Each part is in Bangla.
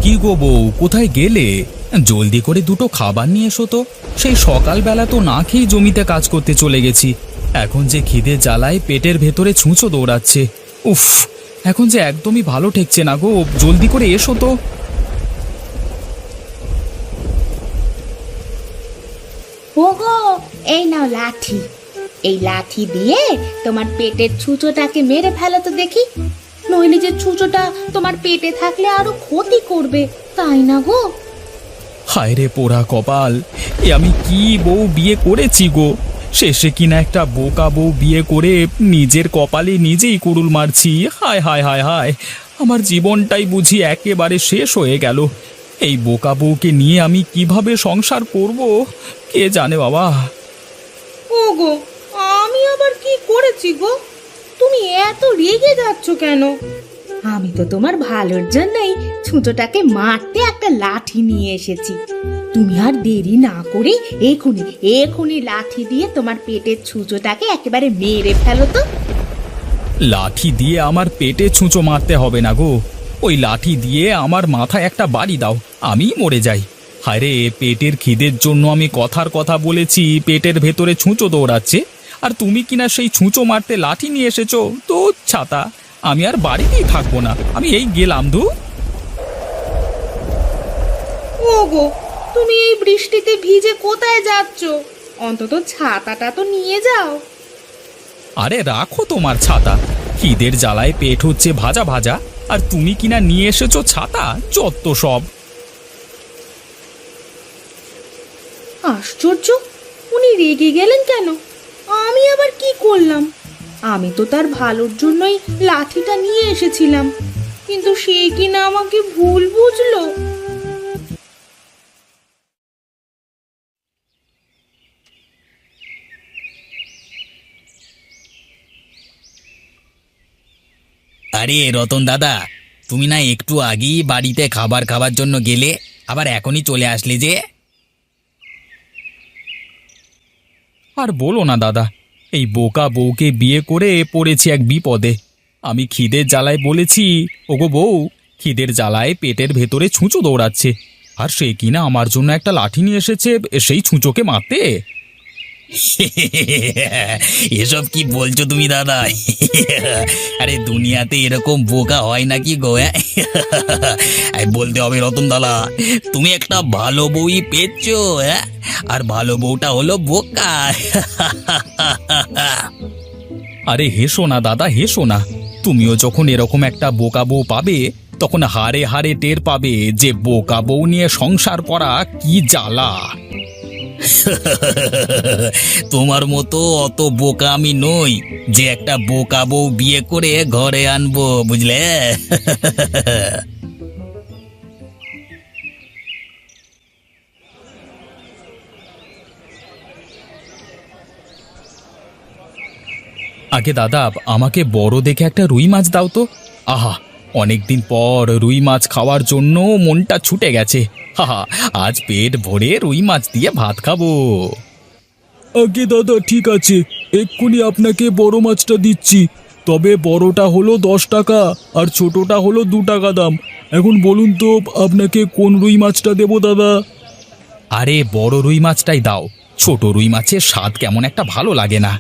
কি গো বউ, কোথায় গেলে? জলদি করে দুটো খাবার নিয়ে এসো তো। সেই সকালবেলা তো না খেয়ে জমিতে কাজ করতে চলে গেছি। এখন যে খিদে জ্বালায় পেটের ভেতরে ছুঁচো দৌড়াচ্ছে। উফ, এখন যে একদমই ভালো ঠেকছে না গো, জলদি করে এসো তো। ওগো, এই নাও লাঠি। এই লাঠি দিয়ে তোমার পেটের ছুঁচোটাকে মেরে ফেলো তো দেখি। নইলে যে ছুঁচোটা তোমার পেটে থাকলে আরো ক্ষতি করবে, তাই না গো? হায় রে পোড়া কপাল, এ আমি কি বউ বিয়ে করেছি গো! শেষে কিনা একটা বোকা বউ বিয়ে করে নিজের কপালে নিজেই কুড়ুল মারছি। হায় হায় হায় হায়, আমার জীবনটাই বুঝি একেবারে শেষ হয়ে গেল। এই বোকা বউকে নিয়ে আমি কিভাবে সংসার করব কে জানে বাবা। ওগো, আমি আবার কি করেছি গো? তুমি এত রেগে যাচ্ছ কেন? আমি তো তোমার ভালোর জন্যই ছুঁচোটাকে মারতে একটা লাঠি নিয়ে এসেছি। তুমি আর দেরি না করে এখুনি এখুনি লাঠি দিয়ে তোমার পেটের ছুঁচোটাকে একেবারে মেরে ফেলো তো। লাঠি দিয়ে আমার পেটে ছুঁচো মারতে হবে না গো, ওই লাঠি দিয়ে আমার মাথায় একটা বাড়ি দাও, আমি মরে যাই। হায় রে, পেটের খিদের জন্য আমি কথার কথা বলেছি, পেটের ভেতরে ছুঁচো দৌড়াচ্ছে, আর তুমি কিনা সেই ছুঁচো মারতে লাঠি নিয়ে এসেছো। তো ছাতা, আমি আর বাড়িতেই থাকবো না, আমি এই গেলাম ধু। ওগো, তুমি এই বৃষ্টিতে ভিজে কোথায় যাচ্ছ? অন্তত ছাতাটা তো নিয়ে যাও। আরে রাখো তোমার ছাতা, খিদের জ্বালায় পেট হচ্ছে ভাজা ভাজা, আর তুমি কিনা নিয়ে এসেছো ছাতা, যত সব। আশ্চর্য, উনি রেগে গেলেন কেন? আমি আবার কি করলাম? আমি তো তার ভালোর জন্যই লাঠিটা নিয়ে এসেছিলাম, কিন্তু সে কিনা আমাকে ভুল বুঝলো। আরে রতন দাদা, তুমি না একটু আগেই বাড়িতে খাবার খাওয়ার জন্য গেলে, আবার এখনই চলে আসলে যে? আর বলো না দাদা, এই বোকা বউকে বিয়ে করে পড়েছি এক বিপদে। আমি খিদের জ্বালায় বলেছি, ওগো বউ, খিদের জ্বালায় পেটের ভেতরে ছুঁচো দৌড়াচ্ছে, আর সে কিনা আমার জন্য একটা লাঠি নিয়ে এসেছে সেই ছুঁচোকে মারতে। এসব কি বলছো তুমি দাদা? আরে দুনিয়াতে এরকম বোকা হয় নাকি গো? বলতে হবে রতন দাদা, তুমি একটা ভালো বউই পেয়েছো, আর ভালো বউটা হলো বোকা। আরে হেসো না দাদা, হেসো না। তুমিও যখন এরকম একটা বোকা বউ পাবে, তখন হারে হারে টের পাবে যে বোকা বউ নিয়ে সংসার করা কি জ্বালা। তোমার মতো অত বোকা আমি নই যে একটা বোকা বউ বিয়ে করে ঘরে আনবো, বুঝলে? আগে দাদা, আমাকে বড় দেখে একটা রুই মাছ দাও তো। আহা, অনেকদিন পর রুই মাছ খাওয়ার জন্য মনটা ছুটে গেছে। হাহা, আজ পেট ভরে রুই মাছ দিয়ে ভাত খাবো। আগে দাদা, ঠিক আছে, এক্ষুনি আপনাকে বড় মাছটা দিচ্ছি। তবে বড়টা হলো 10 টাকা আর ছোটটা হলো 2 টাকা দাম। এখন বলুন তো আপনাকে কোন রুই মাছটা দেবো দাদা? আরে বড় রুই মাছটাই দাও, ছোট রুই মাছের স্বাদ কেমন একটা ভালো লাগে না।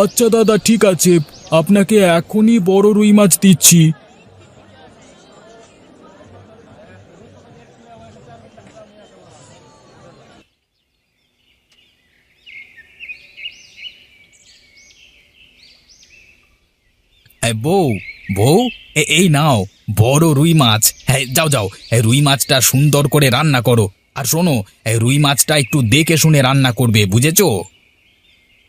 আচ্ছা দাদা, ঠিক আছে, আপনাকে এখনই বড় রুই মাছ দিচ্ছি। বউ, বউ, এই নাও বড় রুই মাছ। হ্যাঁ, যাও যাও, রুই মাছটা সুন্দর করে রান্না করো। আর শোনো, রুই মাছটা একটু দেখে শুনে রান্না করবে, বুঝেছো?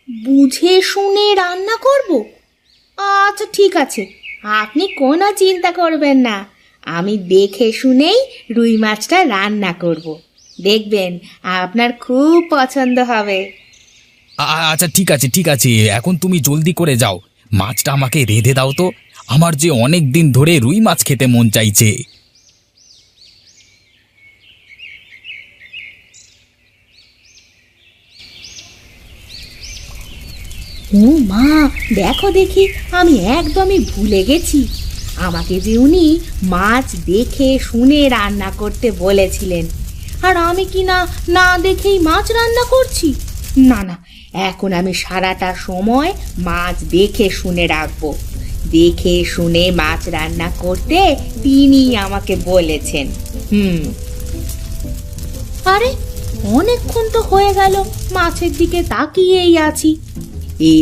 বুঝে শুনে রান্না করব? আচ্ছা ঠিক আছে, আপনি কোনো চিন্তা করবেন না। আমি দেখে শুনেই রুই মাছটা রান্না করব। দেখবেন আপনার খুব পছন্দ হবে। আচ্ছা ঠিক আছে, ঠিক আছে, এখন তুমি জলদি করে যাও, মাছটা আমাকে রেঁধে দাও তো। আমার যে অনেক দিন ধরে রুই মাছ খেতে মন চাইছে। ও মা, দেখো দেখি, আমি একদমই ভুলে গেছি। আমাকে যে উনি মাছ দেখে শুনে রান্না করতে বলেছিলেন, আর আমি কি না না দেখেই মাছ রান্না করছি? না না, এখন আমি সারাটা সময় মাছ দেখে শুনে রাখবো। দেখে শুনে মাছ রান্না করতে তিনি আমাকে বলেছেন। আরে অনেকক্ষণ তো হয়ে গেল মাছের দিকে তাকিয়েই আছি,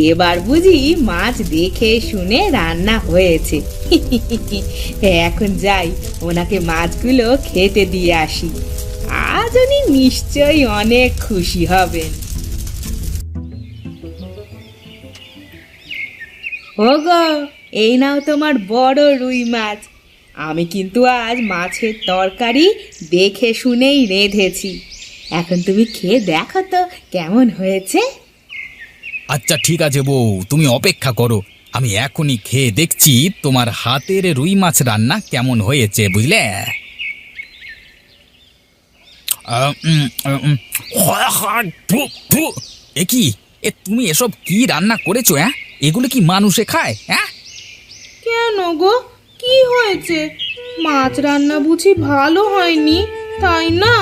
এবার বুঝি মাছ দেখে শুনে রান্না হয়েছে। এখন যাই, ওনাকে মাছগুলো খেতে দিয়ে আসি, আজ উনি নিশ্চয়ই অনেক খুশি হবেন। ওগো, এই নাও তোমার বড় রুই মাছ। আমি কিন্তু আজ মাছের তরকারি দেখে শুনেই রেঁধেছি। এখন তুমি খেয়ে দেখো তো কেমন হয়েছে। আচ্ছা ঠিক আছে বউ, তুমি অপেক্ষা করো, আমি এখনই খেয়ে দেখছি তোমার হাতের রুই মাছ রান্না কেমন হয়েছে, বুঝলে? এ কি, তুমি এসব কি রান্না করেছো? হ্যাঁ, এগুলো কি মানুষে খায়? হ্যাঁ, কেন গো, কি হয়েছে? মাছ রান্না বুঝি ভালো হয়নি, তাই না?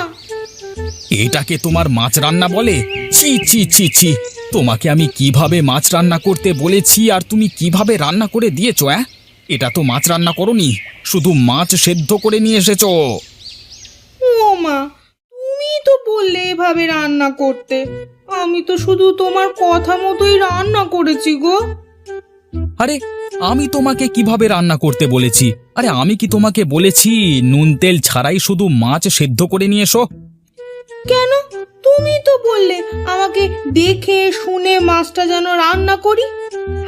এটাকে তোমার মাছ রান্না বলে? ছি ছি ছি ছি, তোমাকে আমি কিভাবে মাছ রান্না করতে বলেছি আর তুমি কিভাবে রান্না করে দিয়েছো? হ্যাঁ, এটা তো মাছ রান্না করোনি, শুধু মাছ সেদ্ধ করে নিয়ে এসেছো। ও মা, তুমি তো বললে এভাবে রান্না করতে, আমি তো শুধু তোমার কথা মতোই রান্না করেছি গো। আরে আমি তোমাকে কিভাবে রান্না করতে বলেছি? আরে আমি কি তোমাকে বলেছি নুন তেল ছাড়াই শুধু মাছ সেদ্ধ করে নিয়ে এসো? কেন, তুমি তো বললে আমাকে দেখে শুনে মাছটা যেন রান্না করি,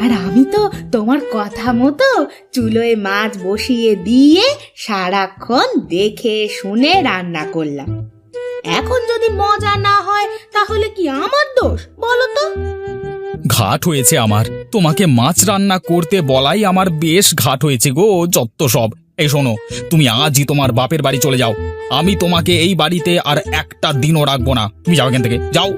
আর আমি তো তোমার কথা মতো চুলোয় মাছ বসিয়ে দিয়ে সারাক্ষণ দেখে শুনে রান্না করলাম। এখন যদি মজা না হয় তাহলে কি আমার দোষ বলো তো? ঘাট হয়েছে আমার, তোমাকে মাছ রান্না করতে বলাই আমার বেশ ঘাট হয়েছে গো, যত সব। এই শোনো, তুমি আজই তোমার বাপের বাড়ি চলে যাও, আমি তোমাকে এই বাড়িতে আর একটা দিনও রাখবো না। তুমি যাও এখান থেকে, যাও।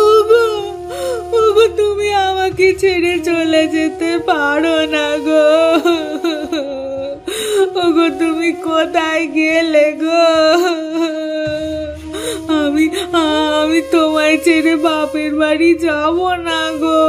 ওগো, ওগো, তুমি আমাকে ছেড়ে চলে যেতে পারো না গো। ওগো, তুমি কোথায় গেলে গো? আমি আমি তোমায় ছেড়ে বাপের বাড়ি যাব না গো।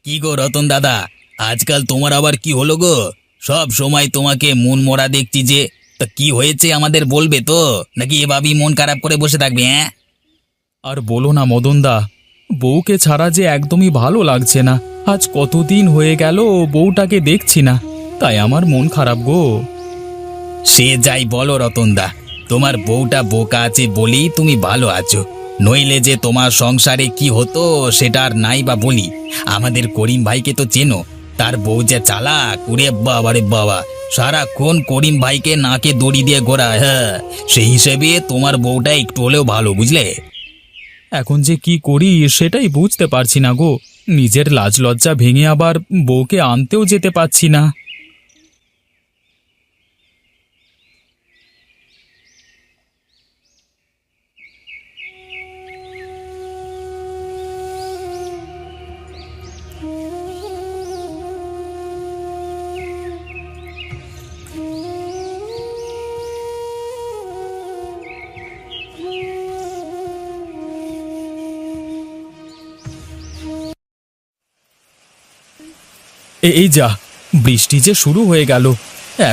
কি গো রতন দাদা, আজকাল তোমার আবার কি হলো গো? সব সময় তোমাকে মন মরা দেখছি যে। তা কি হয়েছে আমাদের বলবে তো, নাকি এভাবেই মন খারাপ করে বসে থাকবে? হ্যাঁ, আর বলো না মদনদা, বউকে ছাড়া যে একদমই ভালো লাগছে না। আজ কতদিন হয়ে গেল বউটাকে দেখছি না, তাই আমার মন খারাপ গো। সে যাই বলো রতনদা, তোমার বউটা বোকা আছে বলেই তুমি ভালো আছো, নইলে যে তোমার সংসারে কি হতো সেটা আর নাই বা বলি। আমাদের করিম ভাইকে তো চেনো, তার বউ যে চালাক, ওরে বাবা রে বাবা, সারাক্ষণ করিম ভাইকে নাকে দড়ি দিয়ে ঘোরায়। হ্যাঁ, সেই হিসেবে তোমার বউটা একটু হলেও ভালো, বুঝলে? এখন যে কি করি সেটাই বুঝতে পারছি না গো, নিজের লাজ লজ্জা ভেঙে আবার বউকে আনতেও যেতে পারছি না। এই যা, বৃষ্টি যে শুরু হয়ে গেল।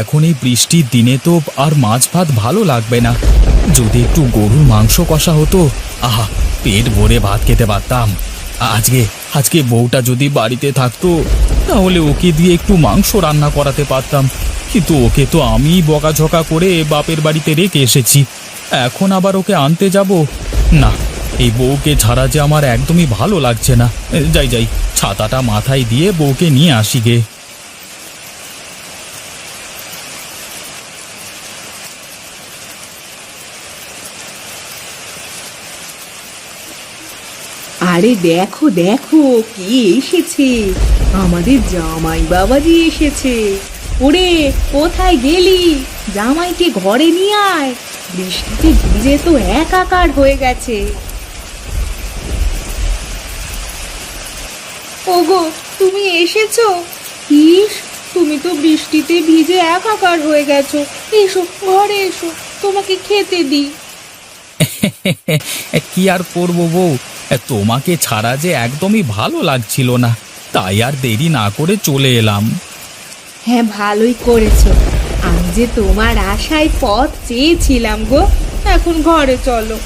এখন এই বৃষ্টির দিনে তো আর মাছ ভাত ভালো লাগবে না। যদি একটু গরুর মাংস কষা হতো, আহা, পেট ভরে ভাত খেতে পারতাম। আজকে আজকে বউটা যদি বাড়িতে থাকতো, তাহলে ওকে দিয়ে একটু মাংস রান্না করাতে পারতাম। কিন্তু ওকে তো আমি বকাঝকা করে বাপের বাড়িতে রেখে এসেছি। এখন আবার ওকে আনতে যাব না। এই বউকে ছাড়া যে আমার একদমই ভালো লাগছে না। যাই যাই, ছাতাটা মাথায় দিয়ে বউকে নিয়ে আসি গে। আরে দেখো দেখো কে এসেছে, আমাদের জামাই বাবাজি এসেছে। ওরে কোথায় গেলি? জামাইকে ঘরে নিয়ে আয়, বৃষ্টিতে ভিজে তো একাকার হয়ে গেছে। ওগো, তুমি এসেছো? ইস, তুমি তো বৃষ্টিতে ভিজে একাকার হয়ে গেছো। এসো ঘরে এসো, তোমাকে খেতে দিই। কি আর করব বউ, তোমাকে ছাড়া যে একদমই ভালো লাগছিল না, তাই আর দেরি না করে চলে এলাম। হ্যাঁ, ভালোই করেছো। আমি যে তোমার আশায় পথ চেয়েছিলাম গো। এখন ঘরে চলো।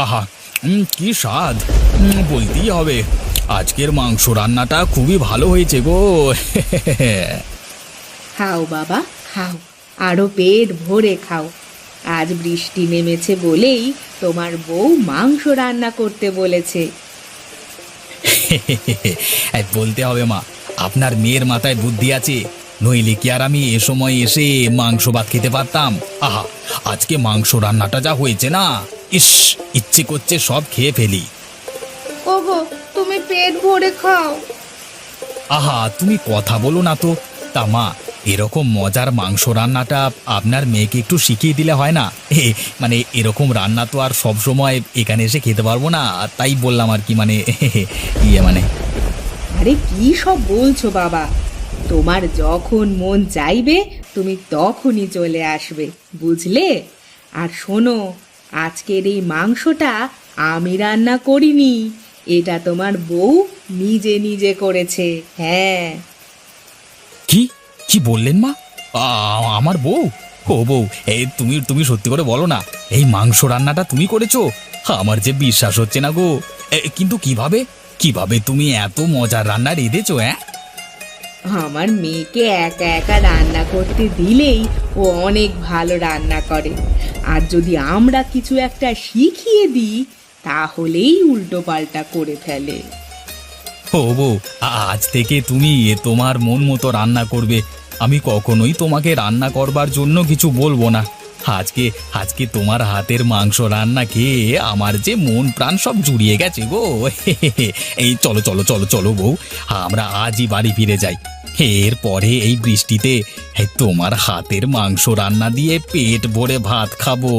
আহা, কি স্বাদ! বলতেই হবে, আজকের মাংস রান্নাটা খুবই ভালো হয়েছে গো। খাও বাবা, খাও, আরো পেট ভরে খাও। আজ বৃষ্টি নেমেছে বলেই তোমার বউ মাংস রান্না করতে বলেছে। বলতে হবে মা, আপনার মেয়ের মাথায় বুদ্ধি আছে, নইলে কি আর আমি এ সময় এসে মাংস ভাত খেতে পারতাম? আহা, আজকে মাংস রান্নাটা যা হয়েছে না, ইস, ইচ্ছে করছে সব খেয়ে ফেলি। ওগো, তুমি পেট ভরে খাও। আহা, তুমি কথা বলো না তো। তা মা, এরকম মজার মাংস রান্নাটা আপনার মেয়েকে একটু শিখিয়ে দিলে হয় না? মানে এরকম রান্না তো আর সব সময় এখানে এসে খেতে পারবো না, তাই বললাম আর কি, মানে মানে। আরে কি সব বলছো বাবা, তোমার যখন মন চাইবে তুমি তখনই চলে আসবে, বুঝলে? আর শোনো, আজকের এই মাংসটা আমি রান্না করিনি, এটা তোমার বউ নিজে নিজে করেছে। হ্যাঁ। কি কি বললেন মা? আমার বউ? ও বউ, এই তুমি তুমি সত্যি করে বলো না, এই মাংস রান্নাটা তুমি করেছো? আমার যে বিশ্বাস হচ্ছে না গো। কিন্তু কিভাবে কিভাবে তুমি এত মজার রান্না রেঁধেছো? আমার মেয়েকে একা একা রান্না করতে দিলেই ও অনেক ভালো রান্না করে। আর যদি আমরা কিছু একটা শিখিয়ে দিই, তাহলেই উল্টো পাল্টা করে ফেলে। ও বউ, আজ থেকে তুমি তোমার মন মতো রান্না করবে। আমি কখনোই তোমাকে রান্না করবার জন্য কিছু বলবো না। আজকে আজকে তোমার হাতের মাংস রান্না খেয়ে আমার যে মন প্রাণ সব জুড়িয়ে গেছে গো। এই চলো চলো চলো চলো বউ, আমরা আজই বাড়ি ফিরে যাই। এরপরে এই বৃষ্টিতে তোমার হাতের মাংস রান্না দিয়ে পেট ভরে ভাত খাবো।